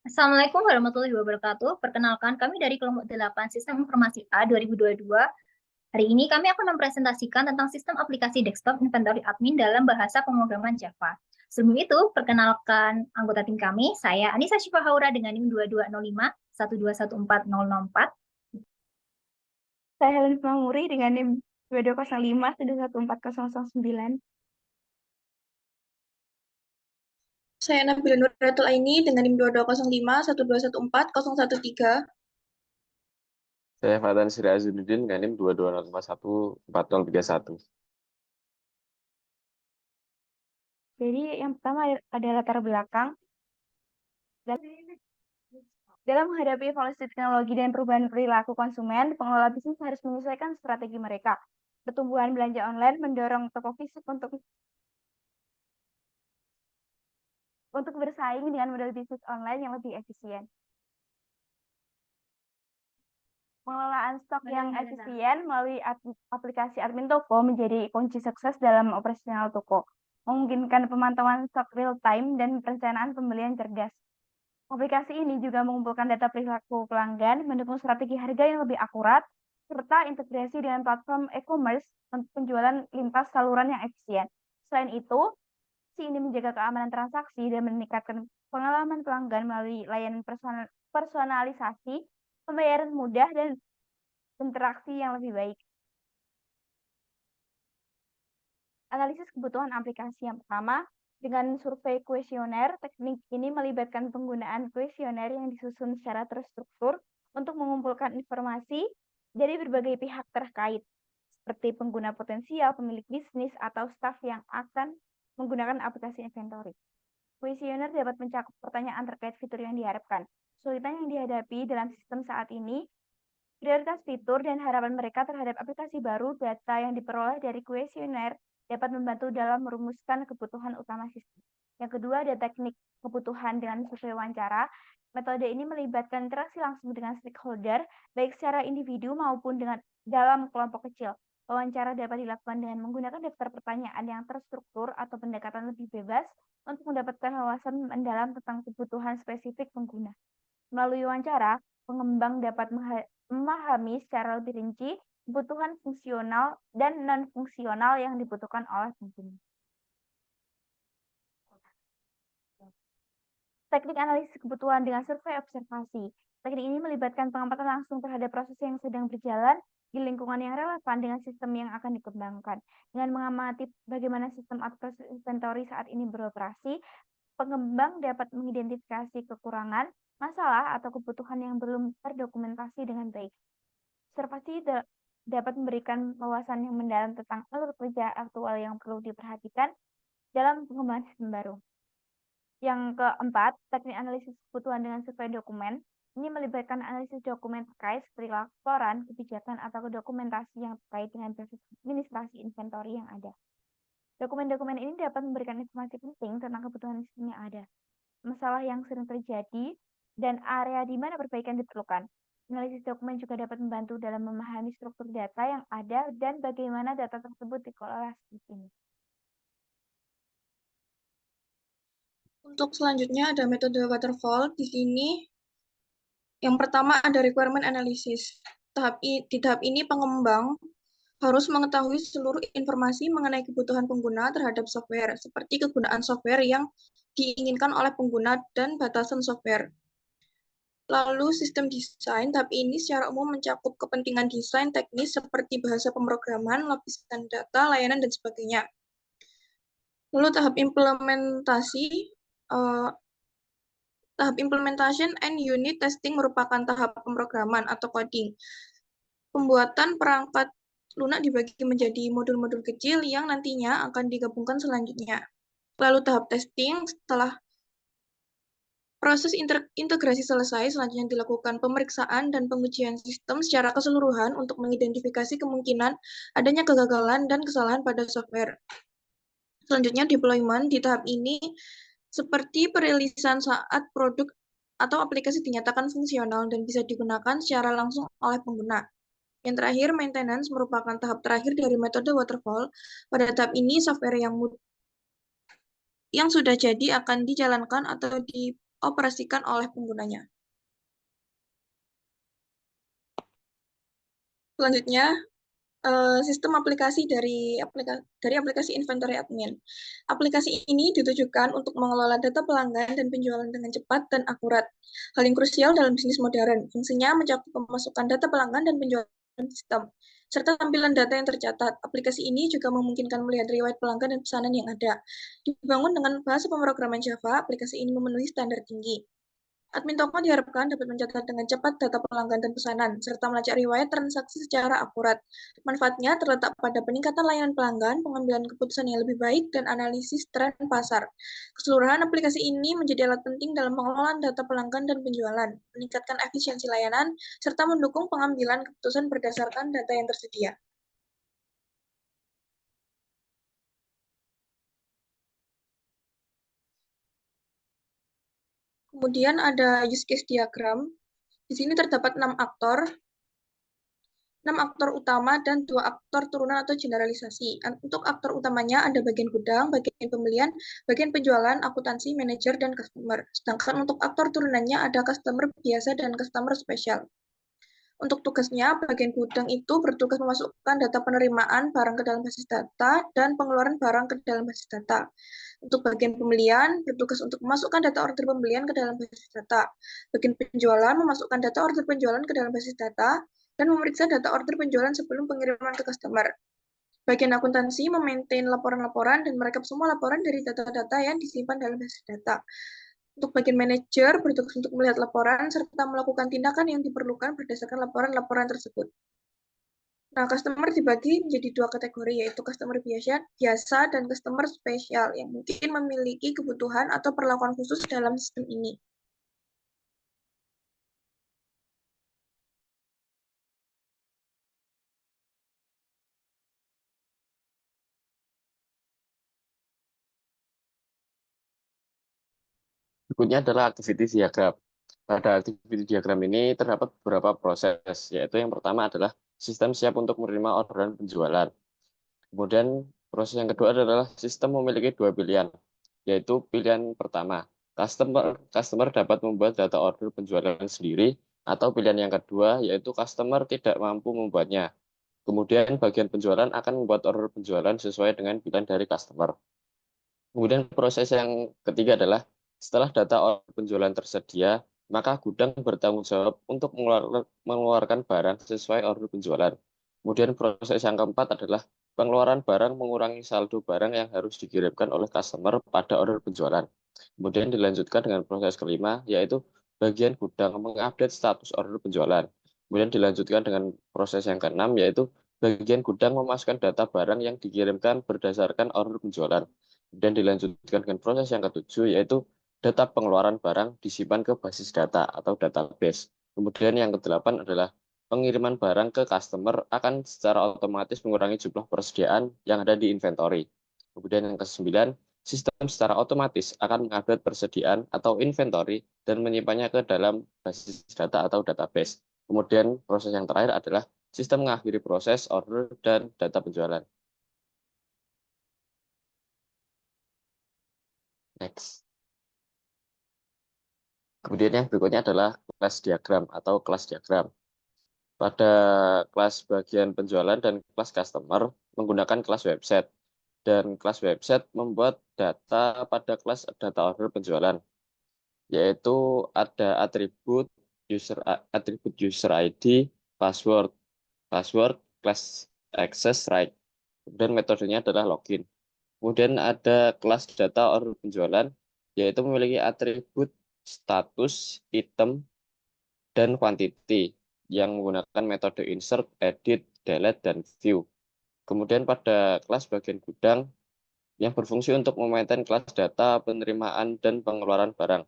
Assalamualaikum warahmatullahi wabarakatuh. Perkenalkan, kami dari kelompok 8 Sistem Informasi A 2022. Hari ini kami akan mempresentasikan tentang sistem aplikasi desktop inventory admin dalam bahasa pemrograman Java. Sebelum itu, perkenalkan anggota tim kami, saya Anissa Syifahaura dengan NIM 2205 1214004. Saya Helen Mamuri dengan NIM 2205 1214009. Saya Nabila Nuratul Aini dengan NIM 2205 1214013. Saya Fatan Sri Azinuddin dengan NIM 22051401. Jadi yang pertama ada latar belakang. Dalam menghadapi evolusi teknologi dan perubahan perilaku konsumen, pengelola bisnis harus menyesuaikan strategi mereka. Pertumbuhan belanja online mendorong toko fisik untuk bersaing dengan model bisnis online yang lebih efisien. Pengelolaan stok yang efisien melalui aplikasi admin toko menjadi kunci sukses dalam operasional toko, memungkinkan pemantauan stok real-time dan perencanaan pembelian cerdas. Aplikasi ini juga mengumpulkan data perilaku pelanggan, mendukung strategi harga yang lebih akurat, serta integrasi dengan platform e-commerce untuk penjualan lintas saluran yang efisien. Selain itu, ini menjaga keamanan transaksi dan meningkatkan pengalaman pelanggan melalui layanan personalisasi, pembayaran mudah, dan interaksi yang lebih baik. Analisis kebutuhan aplikasi yang pertama, dengan survei kuesioner, teknik ini melibatkan penggunaan kuesioner yang disusun secara terstruktur untuk mengumpulkan informasi dari berbagai pihak terkait, seperti pengguna potensial, pemilik bisnis, atau staf yang akan menggunakan aplikasi inventory. Kuesioner dapat mencakup pertanyaan terkait fitur yang diharapkan, kesulitan yang dihadapi dalam sistem saat ini, prioritas fitur, dan harapan mereka terhadap aplikasi baru. Data yang diperoleh dari kuesioner dapat membantu dalam merumuskan kebutuhan utama sistem. Yang kedua, ada teknik kebutuhan dengan survei wawancara. Metode ini melibatkan interaksi langsung dengan stakeholder, baik secara individu maupun dalam kelompok kecil. Wawancara dapat dilakukan dengan menggunakan daftar pertanyaan yang terstruktur atau pendekatan lebih bebas untuk mendapatkan wawasan mendalam tentang kebutuhan spesifik pengguna. Melalui wawancara, pengembang dapat memahami secara lebih rinci kebutuhan fungsional dan non-fungsional yang dibutuhkan oleh pengguna. Teknik analisis kebutuhan dengan survei observasi. Teknik ini melibatkan pengamatan langsung terhadap proses yang sedang berjalan di lingkungan yang relevan dengan sistem yang akan dikembangkan. Dengan mengamati bagaimana sistem atau proses inventory saat ini beroperasi, pengembang dapat mengidentifikasi kekurangan, masalah, atau kebutuhan yang belum terdokumentasi dengan baik. Observasi dapat memberikan wawasan yang mendalam tentang alur kerja aktual yang perlu diperhatikan dalam pengembangan sistem baru. Yang keempat, teknik analisis kebutuhan dengan survei dokumen. Ini melibatkan analisis dokumen terkait seperti laporan, kebijakan, atau dokumentasi yang terkait dengan proses administrasi inventory yang ada. Dokumen-dokumen ini dapat memberikan informasi penting tentang kebutuhan sistem yang ada, masalah yang sering terjadi, dan area di mana perbaikan diperlukan. Analisis dokumen juga dapat membantu dalam memahami struktur data yang ada dan bagaimana data tersebut dikelola ini. Untuk selanjutnya ada metode waterfall. Di sini yang pertama ada requirement analysis. Di tahap ini pengembang harus mengetahui seluruh informasi mengenai kebutuhan pengguna terhadap software, seperti kegunaan software yang diinginkan oleh pengguna dan batasan software. Lalu sistem desain, tahap ini secara umum mencakup kepentingan desain teknis seperti bahasa pemrograman, lapisan data, layanan, dan sebagainya. Lalu tahap implementation and unit testing merupakan tahap pemrograman atau coding. Pembuatan perangkat lunak dibagi menjadi modul-modul kecil yang nantinya akan digabungkan selanjutnya. Lalu tahap testing, setelah proses integrasi selesai, selanjutnya dilakukan pemeriksaan dan pengujian sistem secara keseluruhan untuk mengidentifikasi kemungkinan adanya kegagalan dan kesalahan pada software. Selanjutnya deployment. Di tahap ini seperti perilisan saat produk atau aplikasi dinyatakan fungsional dan bisa digunakan secara langsung oleh pengguna. Yang terakhir, maintenance merupakan tahap terakhir dari metode waterfall. Pada tahap ini, software yang sudah jadi akan dijalankan atau dioperasikan oleh penggunanya. Selanjutnya, sistem aplikasi dari aplikasi inventory admin. Aplikasi ini ditujukan untuk mengelola data pelanggan dan penjualan dengan cepat dan akurat. Hal yang krusial dalam bisnis modern. Fungsinya mencakup pemasukan data pelanggan dan penjualan sistem, serta tampilan data yang tercatat. Aplikasi ini juga memungkinkan melihat riwayat pelanggan dan pesanan yang ada. Dibangun dengan bahasa pemrograman Java, aplikasi ini memenuhi standar tinggi. Admin toko diharapkan dapat mencatat dengan cepat data pelanggan dan pesanan, serta melacak riwayat transaksi secara akurat. Manfaatnya terletak pada peningkatan layanan pelanggan, pengambilan keputusan yang lebih baik, dan analisis tren pasar. Keseluruhan aplikasi ini menjadi alat penting dalam pengelolaan data pelanggan dan penjualan, meningkatkan efisiensi layanan, serta mendukung pengambilan keputusan berdasarkan data yang tersedia. Kemudian ada use case diagram. Di sini terdapat 6 aktor utama dan 2 aktor turunan atau generalisasi. Untuk aktor utamanya ada bagian gudang, bagian pembelian, bagian penjualan, akuntansi, manajer, dan customer. Sedangkan untuk aktor turunannya ada customer biasa dan customer spesial. Untuk tugasnya, bagian gudang itu bertugas memasukkan data penerimaan barang ke dalam basis data dan pengeluaran barang ke dalam basis data. Untuk bagian pembelian, bertugas untuk memasukkan data order pembelian ke dalam basis data. Bagian penjualan, memasukkan data order penjualan ke dalam basis data, dan memeriksa data order penjualan sebelum pengiriman ke customer. Bagian akuntansi memaintain laporan-laporan dan merekap semua laporan dari data-data yang disimpan dalam basis data. Untuk bagian manajer, bertugas untuk melihat laporan serta melakukan tindakan yang diperlukan berdasarkan laporan-laporan tersebut. Nah, customer dibagi menjadi 2 kategori, yaitu customer biasa dan customer spesial, yang mungkin memiliki kebutuhan atau perlakuan khusus dalam sistem ini. Berikutnya adalah activity diagram. Pada activity diagram ini terdapat beberapa proses, yaitu yang pertama adalah sistem siap untuk menerima orderan penjualan. Kemudian proses yang kedua adalah sistem memiliki 2 pilihan, yaitu pilihan pertama, customer dapat membuat data order penjualan sendiri, atau pilihan yang kedua, yaitu customer tidak mampu membuatnya. Kemudian bagian penjualan akan membuat order penjualan sesuai dengan pilihan dari customer. Kemudian proses yang ketiga adalah setelah data order penjualan tersedia, maka gudang bertanggung jawab untuk mengeluarkan barang sesuai order penjualan. Kemudian proses yang keempat adalah pengeluaran barang mengurangi saldo barang yang harus dikirimkan oleh customer pada order penjualan. Kemudian dilanjutkan dengan proses kelima, yaitu bagian gudang mengupdate status order penjualan. Kemudian dilanjutkan dengan proses yang keenam, yaitu bagian gudang memasukkan data barang yang dikirimkan berdasarkan order penjualan. Dan dilanjutkan dengan proses yang ketujuh, yaitu data pengeluaran barang disimpan ke basis data atau database. Kemudian yang kedelapan adalah pengiriman barang ke customer akan secara otomatis mengurangi jumlah persediaan yang ada di inventory. Kemudian yang kesembilan, sistem secara otomatis akan mengupdate persediaan atau inventory dan menyimpannya ke dalam basis data atau database. Kemudian proses yang terakhir adalah sistem mengakhiri proses order dan data penjualan. Next. Kemudian yang berikutnya adalah kelas diagram atau kelas diagram. Pada kelas bagian penjualan dan kelas customer menggunakan kelas website. Dan kelas website membuat data pada kelas data order penjualan, yaitu ada atribut user ID, password, class access right. Kemudian metodenya adalah login. Kemudian ada kelas data order penjualan, yaitu memiliki atribut status, item, dan quantity yang menggunakan metode insert, edit, delete, dan view. Kemudian pada kelas bagian gudang yang berfungsi untuk memaintain kelas data penerimaan dan pengeluaran barang.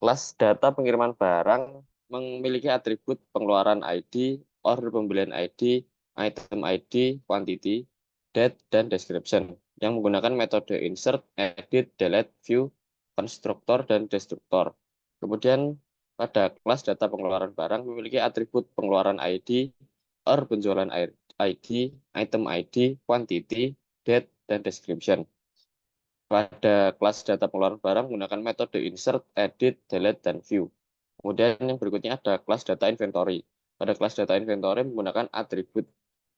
Kelas data pengiriman barang memiliki atribut pengeluaran ID, order pembelian ID, item ID, quantity, date, dan description yang menggunakan metode insert, edit, delete, view, konstruktor, dan destruktor. Kemudian pada kelas data pengeluaran barang memiliki atribut pengeluaran ID, order penjualan ID, item ID, quantity, date, dan description. Pada kelas data pengeluaran barang menggunakan metode insert, edit, delete, dan view. Kemudian yang berikutnya ada kelas data inventory. Pada kelas data inventory menggunakan atribut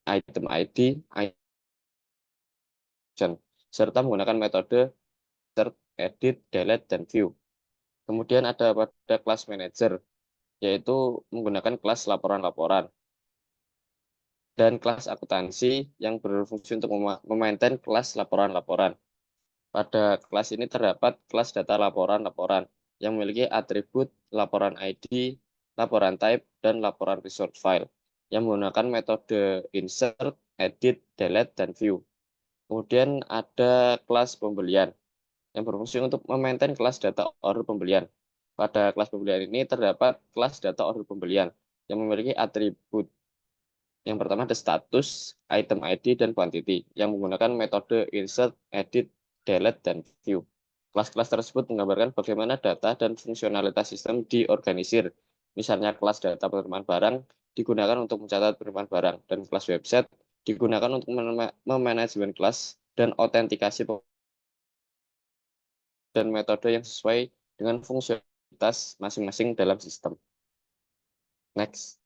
item ID, serta menggunakan metode insert, edit, delete, dan view. Kemudian ada pada kelas manager, yaitu menggunakan kelas laporan-laporan. Dan kelas akuntansi yang berfungsi untuk memaintain kelas laporan-laporan. Pada kelas ini terdapat kelas data laporan-laporan yang memiliki atribut laporan ID, laporan type, dan laporan resort file yang menggunakan metode insert, edit, delete, dan view. Kemudian ada kelas pembelian yang berfungsi untuk memaintain kelas data order pembelian. Pada kelas pembelian ini terdapat kelas data order pembelian yang memiliki atribut. Yang pertama ada status, item ID, dan quantity yang menggunakan metode insert, edit, delete, dan view. Kelas-kelas tersebut menggambarkan bagaimana data dan fungsionalitas sistem diorganisir. Misalnya kelas data penerimaan barang digunakan untuk mencatat penerimaan barang, dan kelas website digunakan untuk memanajemen kelas dan autentikasi dan metode yang sesuai dengan fungsionalitas masing-masing dalam sistem. Next.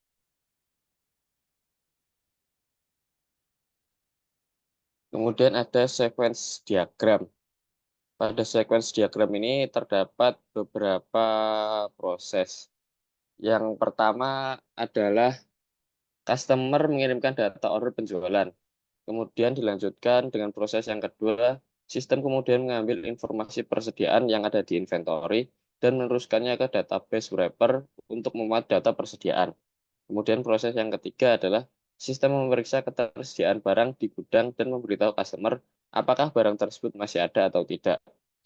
Kemudian ada sequence diagram. Pada sequence diagram ini terdapat beberapa proses. Yang pertama adalah customer mengirimkan data order penjualan. Kemudian dilanjutkan dengan proses yang kedua, sistem kemudian mengambil informasi persediaan yang ada di inventory dan meneruskannya ke database wrapper untuk memuat data persediaan. Kemudian proses yang ketiga adalah sistem memeriksa ketersediaan barang di gudang dan memberitahu customer apakah barang tersebut masih ada atau tidak.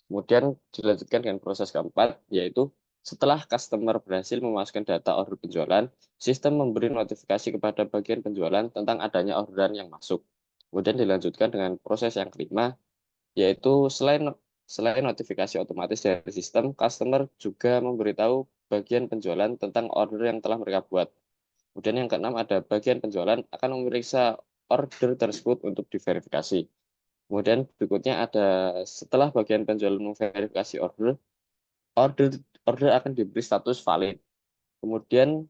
Kemudian dilanjutkan dengan proses keempat, yaitu setelah customer berhasil memasukkan data order penjualan, sistem memberi notifikasi kepada bagian penjualan tentang adanya orderan yang masuk. Kemudian dilanjutkan dengan proses yang kelima, yaitu selain notifikasi otomatis dari sistem, customer juga memberitahu bagian penjualan tentang order yang telah mereka buat. Kemudian yang keenam ada bagian penjualan akan memeriksa order tersebut untuk diverifikasi. Kemudian berikutnya ada setelah bagian penjualan memverifikasi order akan diberi status valid. Kemudian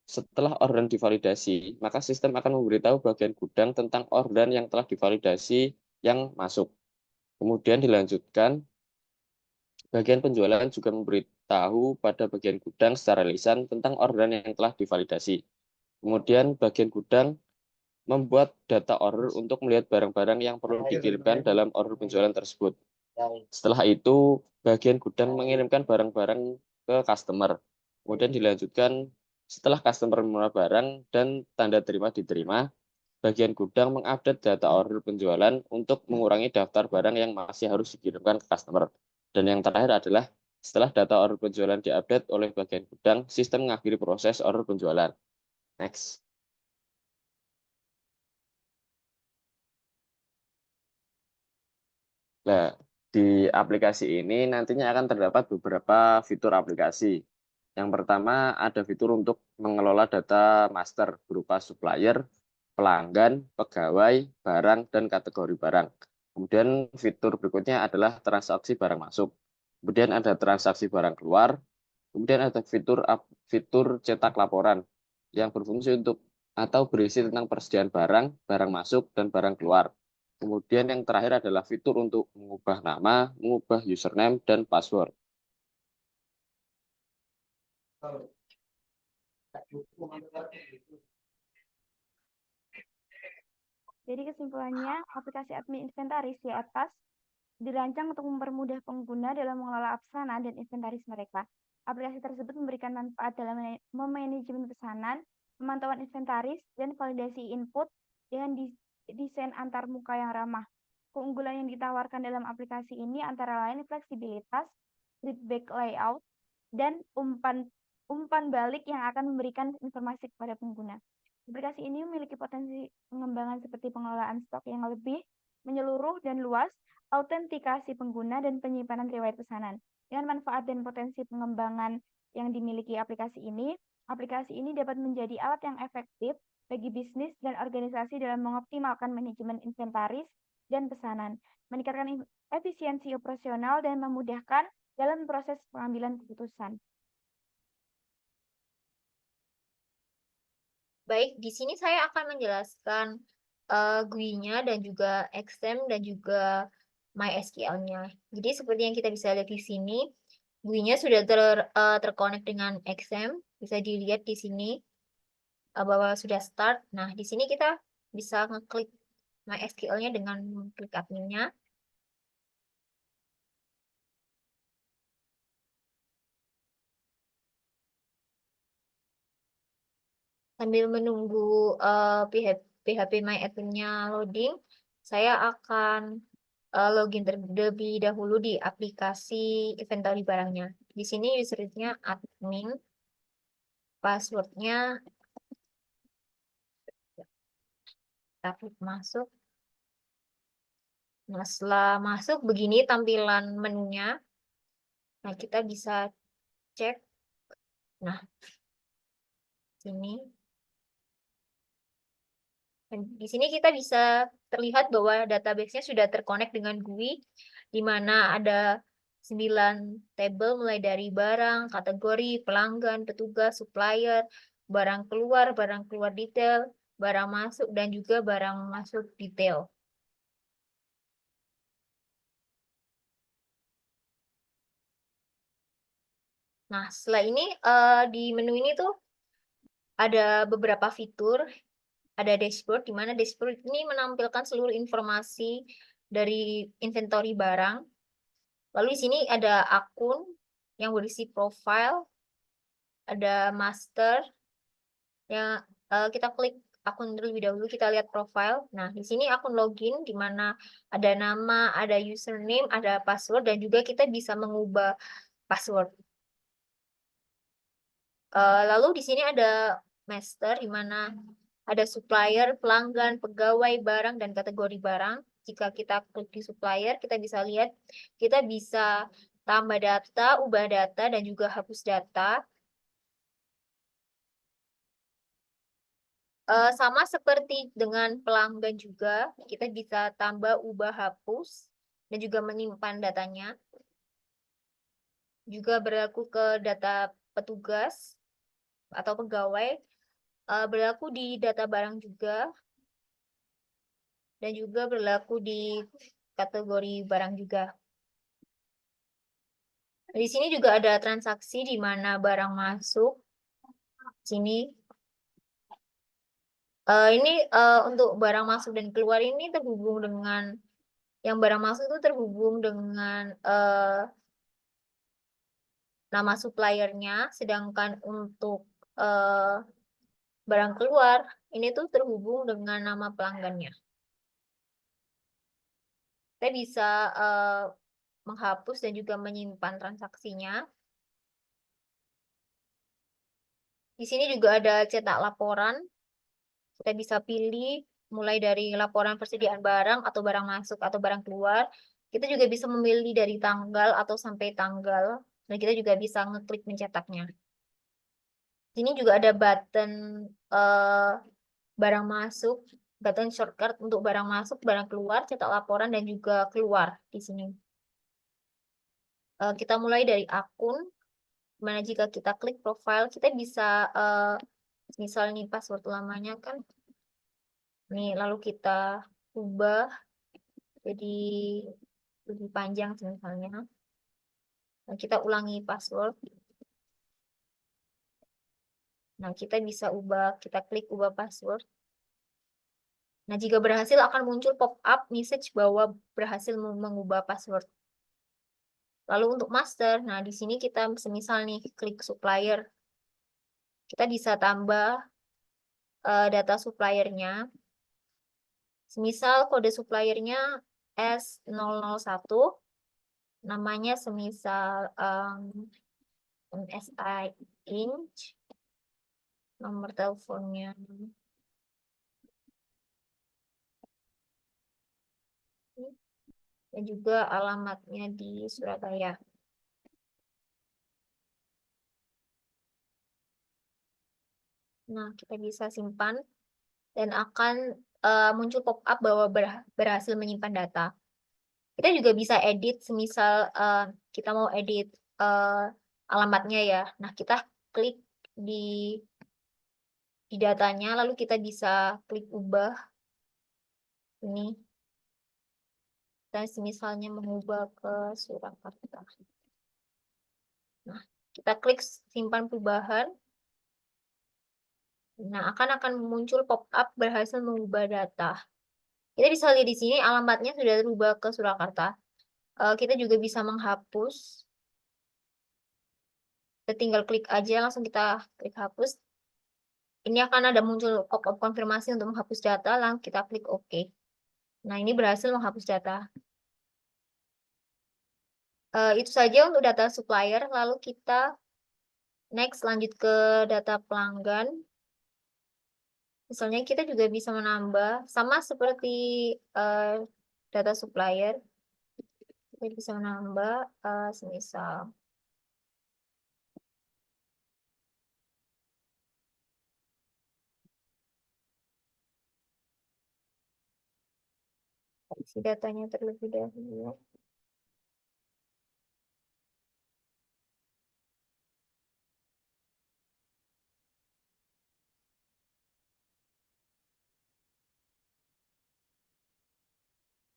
setelah orderan divalidasi, maka sistem akan memberitahu bagian gudang tentang orderan yang telah divalidasi yang masuk. Kemudian dilanjutkan, bagian penjualan juga memberitahu pada bagian gudang secara lisan tentang orderan yang telah divalidasi. Kemudian bagian gudang membuat data order untuk melihat barang-barang yang perlu dikirimkan dalam order penjualan tersebut. Setelah itu, bagian gudang mengirimkan barang-barang ke customer. Kemudian dilanjutkan, setelah customer menerima barang dan tanda terima diterima, bagian gudang mengupdate data order penjualan untuk mengurangi daftar barang yang masih harus dikirimkan ke customer. Dan yang terakhir adalah, setelah data order penjualan diupdate oleh bagian gudang, sistem mengakhiri proses order penjualan. Next. Nah, di aplikasi ini nantinya akan terdapat beberapa fitur aplikasi. Yang pertama ada fitur untuk mengelola data master berupa supplier, pelanggan, pegawai, barang, dan kategori barang. Kemudian fitur berikutnya adalah transaksi barang masuk. Kemudian ada transaksi barang keluar. Kemudian ada fitur cetak laporan yang berfungsi untuk atau berisi tentang persediaan barang, barang masuk, dan barang keluar. Kemudian yang terakhir adalah fitur untuk mengubah nama, mengubah username, dan password. Jadi kesimpulannya, aplikasi admin inventaris di atas dirancang untuk mempermudah pengguna dalam mengelola pesanan dan inventaris mereka. Aplikasi tersebut memberikan manfaat dalam memanajemen pesanan, pemantauan inventaris, dan validasi input dengan desain antar muka yang ramah. Keunggulan yang ditawarkan dalam aplikasi ini antara lain fleksibilitas, grid-based layout, dan umpan balik yang akan memberikan informasi kepada pengguna. Aplikasi ini memiliki potensi pengembangan seperti pengelolaan stok yang lebih menyeluruh dan luas, autentikasi pengguna, dan penyimpanan riwayat pesanan. Dengan manfaat dan potensi pengembangan yang dimiliki aplikasi ini dapat menjadi alat yang efektif bagi bisnis dan organisasi dalam mengoptimalkan manajemen inventaris dan pesanan, meningkatkan efisiensi operasional, dan memudahkan dalam proses pengambilan keputusan. Baik, di sini saya akan menjelaskan GUI-nya dan juga XAMPP dan juga MySQL-nya. Jadi seperti yang kita bisa lihat di sini, GUI-nya sudah terkonek dengan XAMPP. Bisa dilihat di sini bahwa sudah start. Nah, di sini kita bisa ngeklik MySQL-nya dengan klik adminnya. Sambil menunggu PHP MyAdmin-nya loading, saya akan login terlebih dahulu di aplikasi inventory barangnya. Di sini usernya admin, passwordnya kita klik masuk. Nah, setelah masuk begini tampilan menunya. Nah, kita bisa cek. Nah, sini. Dan di sini kita bisa terlihat bahwa database-nya sudah terkonek dengan GUI, di mana ada 9 tabel mulai dari barang, kategori, pelanggan, petugas, supplier, barang keluar detail, barang masuk, dan juga barang masuk detail. Nah, setelah ini di menu ini tuh ada beberapa fitur. Ada dashboard, di mana dashboard ini menampilkan seluruh informasi dari inventory barang. Lalu di sini ada akun yang berisi profile, ada master, yang kita klik akun terlebih dahulu, kita lihat profile. Nah, di sini akun login, di mana ada nama, ada username, ada password, dan juga kita bisa mengubah password. Lalu di sini ada master, di mana ada supplier, pelanggan, pegawai, barang, dan kategori barang. Jika kita klik di supplier, kita bisa lihat, kita bisa tambah data, ubah data, dan juga hapus data. Sama seperti dengan pelanggan juga, kita bisa tambah, ubah, hapus, dan juga menyimpan datanya. Juga berlaku ke data petugas atau pegawai, berlaku di data barang juga, dan juga berlaku di kategori barang juga. Di sini juga ada transaksi di mana barang masuk. Sini ini untuk barang masuk dan keluar ini terhubung dengan yang barang masuk itu terhubung dengan nama suppliernya, sedangkan untuk barang keluar ini tuh terhubung dengan nama pelanggannya. Kita bisa menghapus dan juga menyimpan transaksinya. Di sini juga ada cetak laporan. Kita bisa pilih mulai dari laporan persediaan barang atau barang masuk atau barang keluar. Kita juga bisa memilih dari tanggal atau sampai tanggal. Dan kita juga bisa ngeklik mencetaknya. Sini juga ada button barang masuk, button shortcut untuk barang masuk, barang keluar, cetak laporan, dan juga keluar di sini. Kita mulai dari akun, mana jika kita klik profile, kita bisa misalnya password lamanya kan nih, lalu kita ubah jadi lebih panjang misalnya. Nah, kita ulangi password. Nah, kita bisa ubah, kita klik ubah password. Nah, jika berhasil akan muncul pop-up message bahwa berhasil mengubah password. Lalu untuk master, nah di sini kita semisal nih klik supplier. Kita bisa tambah data suppliernya. Semisal kode suppliernya S001, namanya semisal MSI Inch, nomor teleponnya dan juga alamatnya di Surabaya. Nah, kita bisa simpan dan akan muncul pop-up bahwa berhasil menyimpan data. Kita juga bisa edit, semisal kita mau edit alamatnya ya. Nah, kita klik di datanya, lalu kita bisa klik ubah ini. Dan misalnya mengubah ke Surakarta. Nah, kita klik simpan perubahan. Nah, akan muncul pop-up berhasil mengubah data. Kita bisa lihat di sini alamatnya sudah berubah ke Surakarta. Kita juga bisa menghapus. Kita tinggal klik aja, langsung kita klik hapus. Ini akan ada muncul pop-up konfirmasi untuk menghapus data, lalu kita klik OK. Nah, ini berhasil menghapus data. Itu saja untuk data supplier, lalu kita next lanjut ke data pelanggan. Misalnya kita juga bisa menambah, sama seperti data supplier, kita bisa menambah semisal isi datanya terlebih dahulu.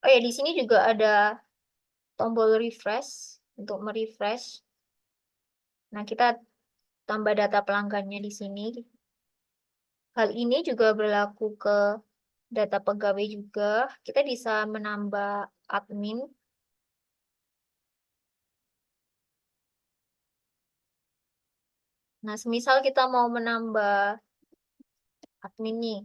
Oh ya, di sini juga ada tombol refresh untuk merefresh. Nah, kita tambah data pelanggannya di sini. Hal ini juga berlaku ke data pegawai juga. Kita bisa menambah admin. Nah, semisal kita mau menambah admin nih.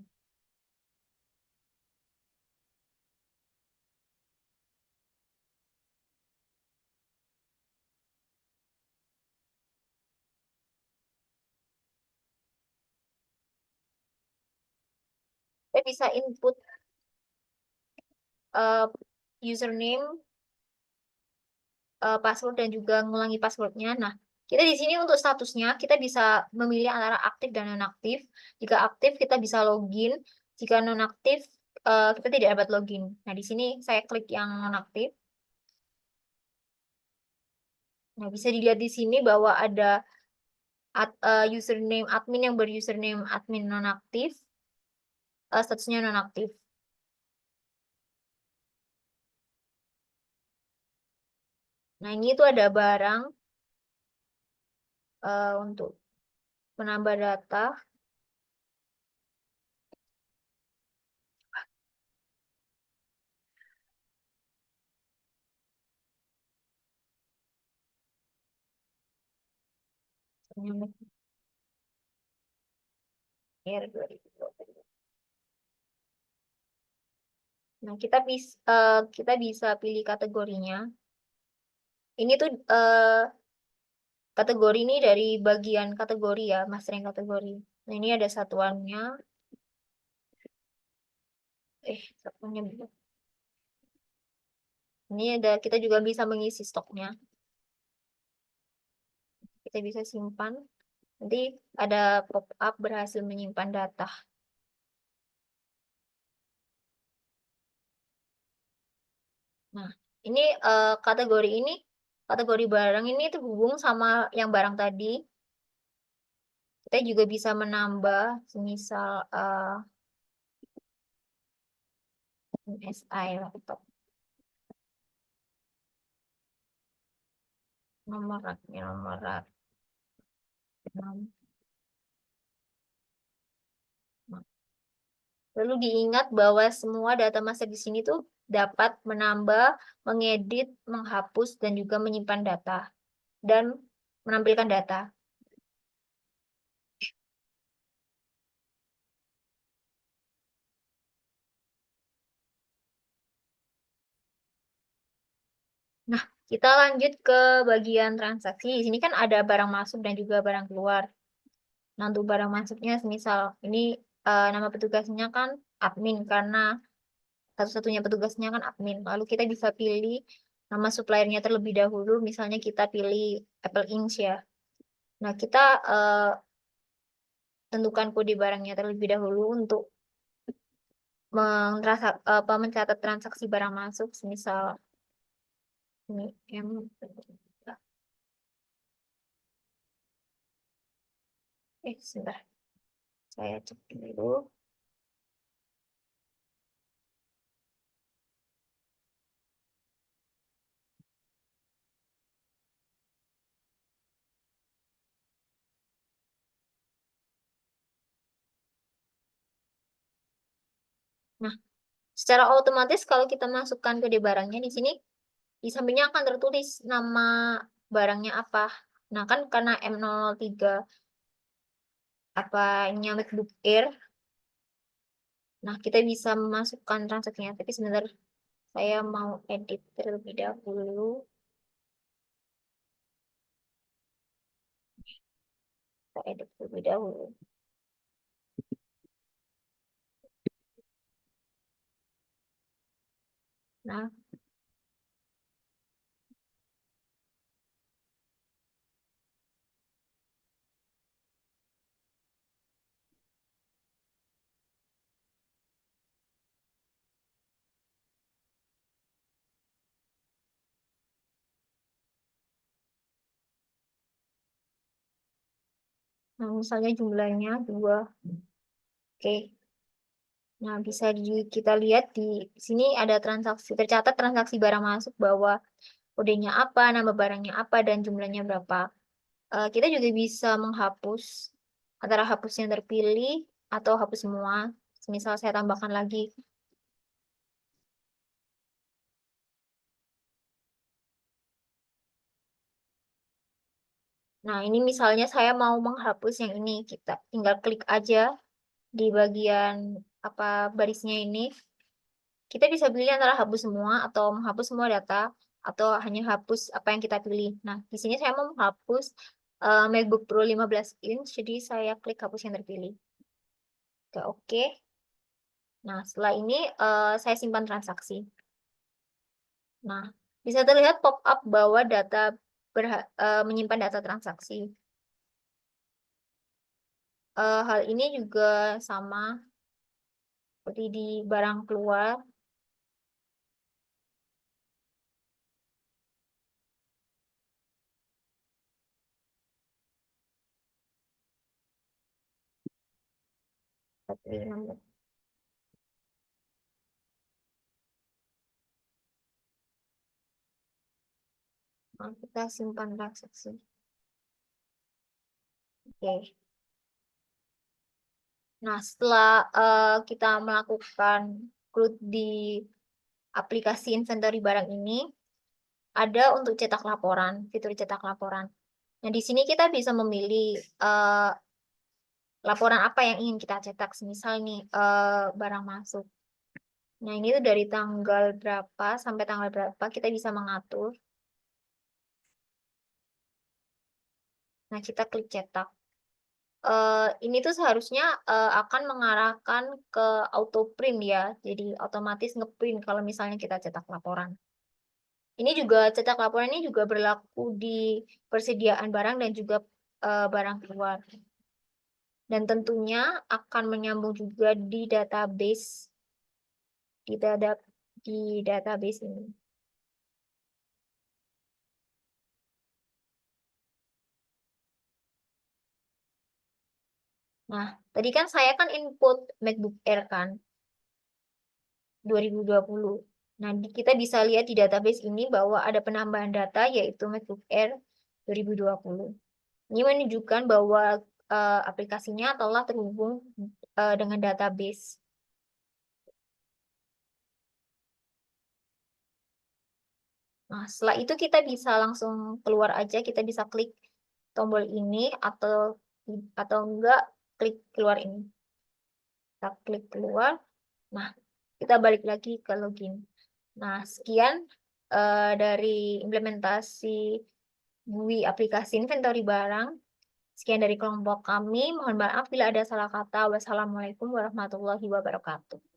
Kita bisa input username, password, dan juga mengulangi passwordnya. Nah, kita di sini untuk statusnya, kita bisa memilih antara aktif dan nonaktif. Jika aktif, kita bisa login. Jika nonaktif, kita tidak dapat login. Nah, di sini saya klik yang nonaktif. Nah, bisa dilihat di sini bahwa ada username admin yang berusername admin nonaktif, statusnya nonaktif. Nah, ini tuh ada barang untuk menambah data. R 2020. Nah, kita bisa pilih kategorinya. Ini tuh kategori ini dari bagian kategori ya, mastering kategori. Nah, ini ada satuannya. Satuannya belum. Ini ada, kita juga bisa mengisi stoknya. Kita bisa simpan. Nanti ada pop-up berhasil menyimpan data. Nah, ini kategori barang ini terhubung sama yang barang tadi. Kita juga bisa menambah, semisal MSI laptop. Nomor rak. Lalu diingat bahwa semua data master di sini tuh dapat menambah, mengedit, menghapus, dan juga menyimpan data. Dan menampilkan data. Nah, kita lanjut ke bagian transaksi. Di sini kan ada barang masuk dan juga barang keluar. Nah, untuk barang masuknya, misal ini nama petugasnya kan admin, karena satu-satunya petugasnya kan admin. Lalu kita bisa pilih nama suppliernya terlebih dahulu. Misalnya kita pilih Apple Inc. ya. Nah, kita tentukan kode barangnya terlebih dahulu untuk mencatat transaksi barang masuk, misal Ini M. Sebentar. Saya cek dulu. Nah, secara otomatis kalau kita masukkan kode barangnya di sini, di sampingnya akan tertulis nama barangnya apa. Nah, kan karena M003 apanya MacBook Air. Nah, kita bisa memasukkan transaksinya. Tapi sebentar, saya mau edit terlebih dahulu. Kita edit terlebih dahulu. Nah, misalnya jumlahnya 2. Oke. Nah, bisa kita lihat di sini ada transaksi, tercatat transaksi barang masuk bahwa kodenya apa, nama barangnya apa, dan jumlahnya berapa. Kita juga bisa menghapus antara hapus yang terpilih atau hapus semua. Misal saya tambahkan lagi. Nah, ini misalnya saya mau menghapus yang ini. Kita tinggal klik aja di bagian apa barisnya ini. Kita bisa pilih antara hapus semua atau menghapus semua data atau hanya hapus apa yang kita pilih. Nah, di sini saya mau menghapus MacBook Pro 15 inch, jadi saya klik hapus yang terpilih. Oke. Nah, setelah ini saya simpan transaksi. Nah, bisa terlihat pop-up bahwa data menyimpan data transaksi. Hal ini juga sama seperti di barang keluar. Nah, kita simpan transaksi. Oke. Nah, setelah kita melakukan include di aplikasi inventory barang ini, ada untuk cetak laporan, fitur cetak laporan. Nah, di sini kita bisa memilih laporan apa yang ingin kita cetak. Misal nih, barang masuk. Nah, ini tuh dari tanggal berapa sampai tanggal berapa kita bisa mengatur. Nah, kita klik cetak. Ini tuh seharusnya akan mengarahkan ke auto print ya. Jadi otomatis ngeprint kalau misalnya kita cetak laporan. Ini juga cetak laporan ini juga berlaku di persediaan barang dan juga barang keluar. Dan tentunya akan menyambung juga di database di database ini. Nah, tadi kan saya kan input MacBook Air kan 2020. Nah, kita bisa lihat di database ini bahwa ada penambahan data yaitu MacBook Air 2020. Ini menunjukkan bahwa aplikasinya telah terhubung dengan database. Nah, setelah itu kita bisa langsung keluar aja, kita bisa klik tombol ini atau enggak klik keluar ini. Kita klik keluar. Nah, kita balik lagi ke login. Nah, sekian dari implementasi GUI aplikasi inventory barang. Sekian dari kelompok kami. Mohon maaf bila ada salah kata. Wassalamualaikum warahmatullahi wabarakatuh.